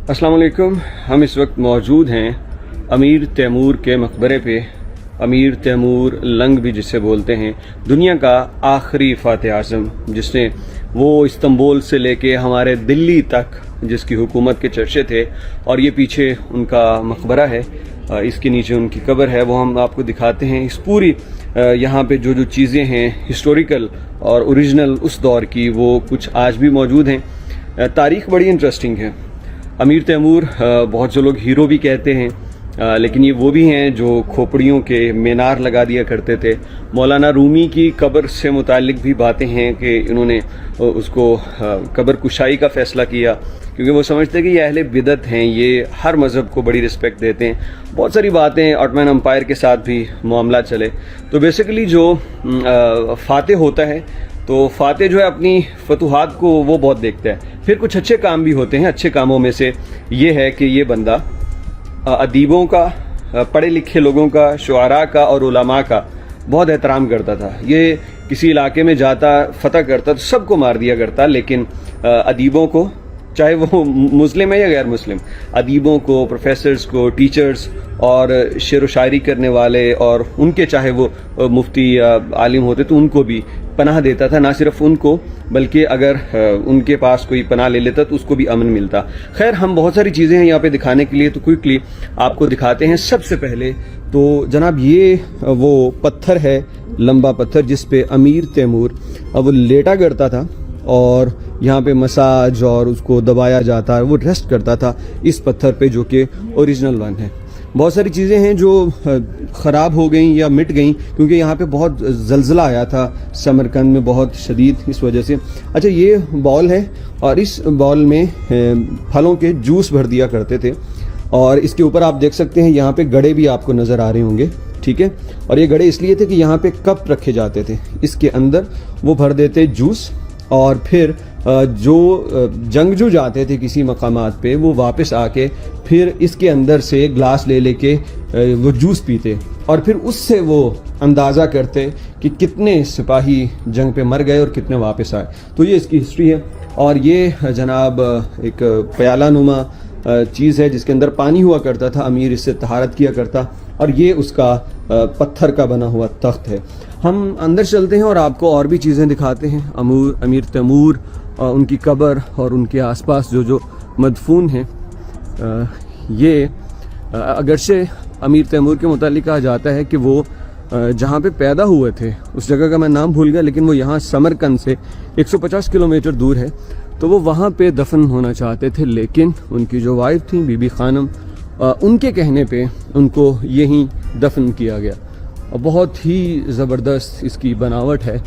अस्सलाम वालेकुम। हम इस वक्त मौजूद हैं अमीर तैमूर के मकबरे पे। अमीर तैमूर लंग भी जिसे बोलते हैं, दुनिया का आखिरी फ़ातिह आज़म, जिसने वो इस्तांबुल से लेके हमारे दिल्ली तक जिसकी हुकूमत के चर्चे थे। और ये पीछे उनका मकबरा है, इसके नीचे उनकी कब्र है, वो हम आपको दिखाते हैं। इस पूरी यहाँ पे जो चीज़ें हैं हिस्टोरिकल और ओरिजिनल उस दौर की, वो कुछ आज भी मौजूद हैं। तारीख़ बड़ी इंटरेस्टिंग है। अमीर तैमूर बहुत से लोग हीरो भी कहते हैं, लेकिन ये वो भी हैं जो खोपड़ियों के मीनार लगा दिया करते थे। मौलाना रूमी की कब्र से मुतालिक भी बातें हैं कि इन्होंने उसको कब्र कुशाई का फ़ैसला किया, क्योंकि वो समझते हैं कि ये अहले बिदत हैं, ये हर मज़हब को बड़ी रिस्पेक्ट देते हैं। बहुत सारी बातें ऑटोमन एम्पायर के साथ भी मामला चले। तो बेसिकली जो फ़ातिह होता है, तो फ़ातिह जो है अपनी फतूहात को वो बहुत देखता है। फिर कुछ अच्छे काम भी होते हैं। अच्छे कामों में से ये है कि ये बंदा अदीबों का, पढ़े लिखे लोगों का, शुआरा का और उलमा का बहुत एहतराम करता था। ये किसी इलाके में जाता, फतह करता तो सबको मार दिया करता, लेकिन अदीबों को, चाहे वो मुस्लिम है या गैर मुस्लिम, अदीबों को, प्रोफेसर्स को, टीचर्स और शेर व शायरी करने वाले, और उनके चाहे वो मुफ्ती या आलिम होते तो उनको भी पनाह देता था। ना सिर्फ उनको, बल्कि अगर उनके पास कोई पनाह ले लेता तो उसको भी अमन मिलता। खैर, हम बहुत सारी चीज़ें हैं यहाँ पे दिखाने के लिए, तो क्विकली आपको दिखाते हैं। सबसे पहले तो जनाब ये वो पत्थर है, लंबा पत्थर, जिस पे अमीर तैमूर वो लेटा करता था और यहाँ पे मसाज और उसको दबाया जाता, वो रेस्ट करता था इस पत्थर पे, जो कि ओरिजिनल वन है। बहुत सारी चीज़ें हैं जो ख़राब हो गई या मिट गई, क्योंकि यहाँ पे बहुत ज़लज़ला आया था समरकंद में, बहुत शदीद, इस वजह से। अच्छा, ये बॉल है और इस बॉल में फलों के जूस भर दिया करते थे, और इसके ऊपर आप देख सकते हैं यहाँ पे गड़े भी आपको नज़र आ रहे होंगे, ठीक है। और ये गड़े इसलिए थे कि यहाँ पे कप रखे जाते थे, इसके अंदर वो भर देते जूस, और फिर जो जंगजू जाते थे किसी मकामात पे, वो वापस आके फिर इसके अंदर से ग्लास ले लेके वो जूस पीते, और फिर उससे वो अंदाज़ा करते कि कितने सिपाही जंग पे मर गए और कितने वापस आए। तो ये इसकी हिस्ट्री है। और ये जनाब एक प्याला नुमा चीज़ है जिसके अंदर पानी हुआ करता था। अमीर इससे तहारत किया करता, और ये उसका पत्थर का बना हुआ तख्त है। हम अंदर चलते हैं और आपको और भी चीज़ें दिखाते हैं। अमीर तैमूर, उनकी कब्र और उनके आसपास जो मदफून हैं। ये अगरचे अमीर तैमूर के मुतालिक कहा जाता है कि वो जहाँ पे पैदा हुए थे, उस जगह का मैं नाम भूल गया, लेकिन वो यहाँ समरकंद से 150 किलोमीटर दूर है। तो वो वहाँ पे दफन होना चाहते थे, लेकिन उनकी जो वाइफ थी बीबी खानम, उनके कहने पे उनको यहीं दफन किया गया। और बहुत ही ज़बरदस्त इसकी बनावट है,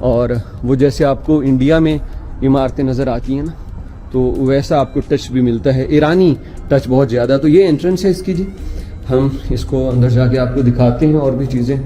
और वो जैसे आपको इंडिया में इमारतें नज़र आती हैं ना, तो वैसा आपको टच भी मिलता है, ईरानी टच बहुत ज़्यादा। तो ये एंट्रेंस है इसकी जी, हम इसको अंदर जाके आपको दिखाते हैं और भी चीज़ें।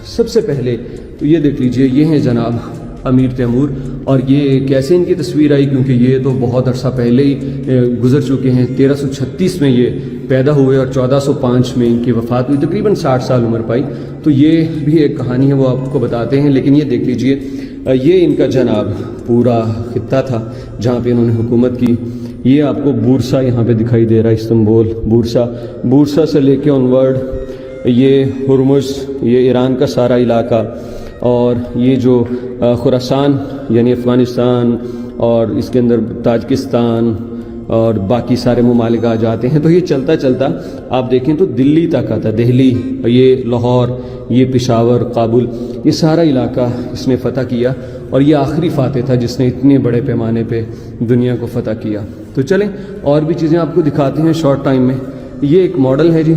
सबसे पहले तो ये देख लीजिए, ये हैं जनाब अमीर तैमूर, और ये कैसे इनकी तस्वीर आई, क्योंकि ये तो बहुत अरसा पहले ही गुजर चुके हैं। 1336 में ये पैदा हुए और 1405 में इनकी वफ़ात हुई, तकरीबन 60 साल उम्र पाई। तो ये भी एक कहानी है, वो आपको बताते हैं। लेकिन ये देख लीजिए, ये इनका जनाब पूरा खित्ता था जहाँ पे इन्होंने हुकूमत की। ये आपको बूरसा यहाँ पे दिखाई दे रहा है, इस्तांबुल, बूरसा से लेके ऑनवर्ड ये हुरमुज़, ये ईरान का सारा इलाका, और ये जो खुरासान यानी अफ़गानिस्तान, और इसके अंदर ताजिकिस्तान और बाकी सारे ममालिक आ जाते हैं। तो ये चलता चलता आप देखें तो दिल्ली तक आता, दिल्ली, ये लाहौर, ये पेशावर, काबुल, ये सारा इलाका इसने फ़तह किया। और ये आखिरी फ़ातिह था जिसने इतने बड़े पैमाने पे दुनिया को फ़तह किया। तो चलें और भी चीज़ें आपको दिखाते हैं शॉर्ट टाइम में। ये एक मॉडल है जी,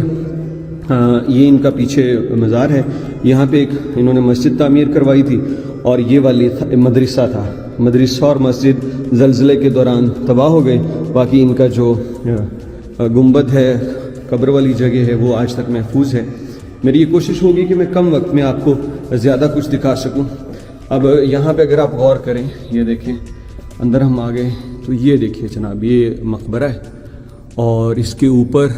ये इनका पीछे मज़ार है। यहाँ पे एक इन्होंने मस्जिद तामीर करवाई थी, और ये वाली मदरसा था। मदरसा और मस्जिद ज़लज़ले के दौरान तबाह हो गए। बाकी इनका जो गुंबद है, कब्र वाली जगह है, वो आज तक महफूज है। मेरी ये कोशिश होगी कि मैं कम वक्त में आपको ज़्यादा कुछ दिखा सकूं। अब यहाँ पे अगर आप गौर करें, ये देखें, अंदर हम आ गए तो ये देखिए जनाब, ये मकबरा है, और इसके ऊपर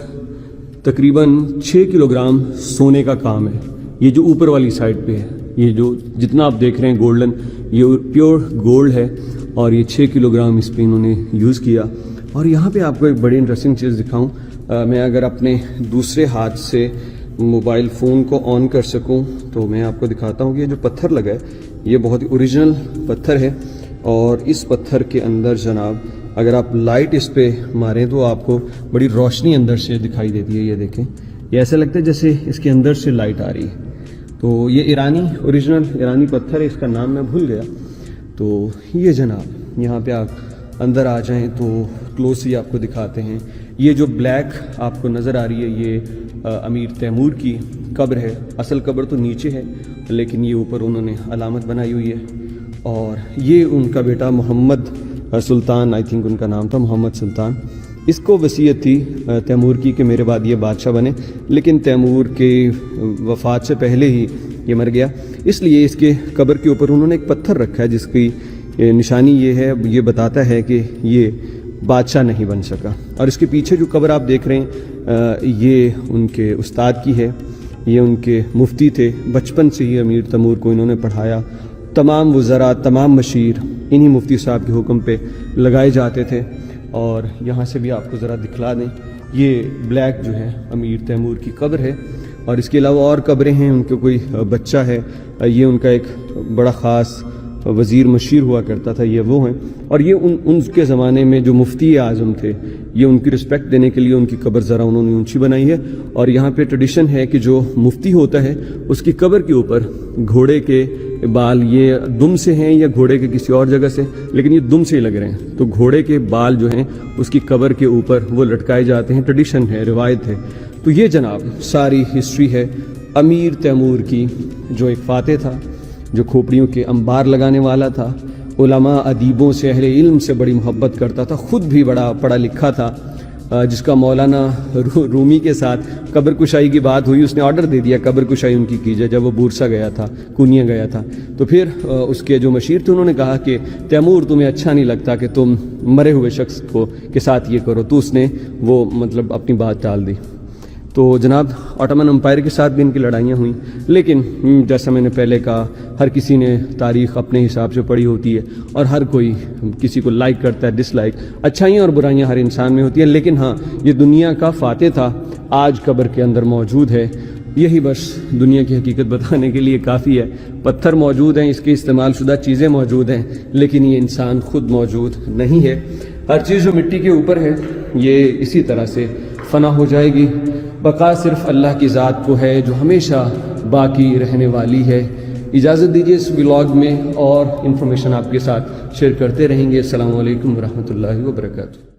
तकरीबन 6 किलोग्राम सोने का काम है। ये जो ऊपर वाली साइड पे है, ये जो जितना आप देख रहे हैं गोल्डन, ये प्योर गोल्ड है, और ये 6 किलोग्राम इस पे इन्होंने यूज़ किया। اور یہاں پہ آپ کو ایک بڑی انٹرسٹنگ چیز دکھاؤں، میں اگر اپنے دوسرے ہاتھ سے موبائل فون کو آن کر سکوں تو میں آپ کو دکھاتا ہوں کہ یہ جو پتھر لگا ہے یہ بہت ہی اوریجنل پتھر ہے، اور اس پتھر کے اندر جناب اگر آپ لائٹ اس پہ ماریں تو آپ کو بڑی روشنی اندر سے دکھائی دیتی ہے. یہ دیکھیں، یہ ایسا لگتا ہے جیسے اس کے اندر سے لائٹ آ رہی ہے. تو یہ اوریجنل ایرانی پتھر ہے، اس کا نام میں بھول گیا. تو یہ جناب یہاں پہ آپ اندر آ جائیں تو کلوزلی آپ کو دکھاتے ہیں. یہ جو بلیک آپ کو نظر آ رہی ہے یہ امیر تیمور کی قبر ہے. اصل قبر تو نیچے ہے لیکن یہ اوپر انہوں نے علامت بنائی ہوئی ہے. اور یہ ان کا بیٹا محمد سلطان، آئی تھنک ان کا نام تھا محمد سلطان، اس کو وصیت تھی تیمور کی کہ میرے بعد یہ بادشاہ بنے، لیکن تیمور کے وفات سے پہلے ہی یہ مر گیا. اس لیے اس کے قبر کے اوپر انہوں نے ایک پتھر رکھا ہے جس کی نشانی یہ ہے، یہ بتاتا ہے کہ یہ بادشاہ نہیں بن سکا. اور اس کے پیچھے جو قبر آپ دیکھ رہے ہیں یہ ان کے استاد کی ہے، یہ ان کے مفتی تھے. بچپن سے ہی امیر تیمور کو انہوں نے پڑھایا. تمام وزراء، تمام مشیر انہی مفتی صاحب کے حکم پہ لگائے جاتے تھے. اور یہاں سے بھی آپ کو ذرا دکھلا دیں، یہ بلیک جو ہے امیر تیمور کی قبر ہے. اور اس کے علاوہ اور قبریں ہیں، ان کے کوئی بچہ ہے، یہ ان کا ایک بڑا خاص وزیر مشیر ہوا کرتا تھا، یہ وہ ہیں. اور یہ ان کے زمانے میں جو مفتی اعظم تھے، یہ ان کی رسپیکٹ دینے کے لیے ان کی قبر ذرا انہوں نے اونچی بنائی ہے. اور یہاں پہ ٹریڈیشن ہے کہ جو مفتی ہوتا ہے اس کی قبر کے اوپر گھوڑے کے بال، یہ دم سے ہیں یا گھوڑے کے کسی اور جگہ سے، لیکن یہ دم سے ہی لگ رہے ہیں، تو گھوڑے کے بال جو ہیں اس کی قبر کے اوپر وہ لٹکائے جاتے ہیں. ٹریڈیشن ہے، روایت ہے. تو یہ جناب ساری ہسٹری ہے امیر تیمور کی، جو ایک فاتح تھا، جو کھوپڑیوں کے انبار لگانے والا تھا، علماء ادیبوں سے، اہل علم سے بڑی محبت کرتا تھا، خود بھی بڑا پڑھا لکھا تھا، جس کا مولانا رومی کے ساتھ قبر کشائی کی بات ہوئی، اس نے آرڈر دے دیا قبر کشائی ان کی جائے. جب وہ بورسا گیا تھا، کونیا گیا تھا، تو پھر اس کے جو مشیر تھے انہوں نے کہا کہ تیمور تمہیں اچھا نہیں لگتا کہ تم مرے ہوئے شخص کے ساتھ یہ کرو، تو اس نے وہ مطلب اپنی بات ٹال دی. تو جناب آٹومن امپائر کے ساتھ بھی ان کی لڑائیاں ہوئیں، لیکن جیسا میں نے پہلے کہا ہر کسی نے تاریخ اپنے حساب سے پڑھی ہوتی ہے، اور ہر کوئی کسی کو لائک کرتا ہے، ڈس لائک، اچھائیاں اور برائیاں ہر انسان میں ہوتی ہیں. لیکن ہاں، یہ دنیا کا فاتح تھا، آج قبر کے اندر موجود ہے. یہی بس دنیا کی حقیقت بتانے کے لیے کافی ہے. پتھر موجود ہیں، اس کے استعمال شدہ چیزیں موجود ہیں، لیکن یہ انسان خود موجود نہیں ہے. ہر چیز جو مٹی کے اوپر ہے یہ اسی طرح سے فنا ہو جائے گی. بقا صرف اللہ کی ذات کو ہے جو ہمیشہ باقی رہنے والی ہے. اجازت دیجیے، اس ولاگ میں اور انفارمیشن آپ کے ساتھ شیئر کرتے رہیں گے. السلام علیکم ورحمۃ اللہ وبرکاتہ.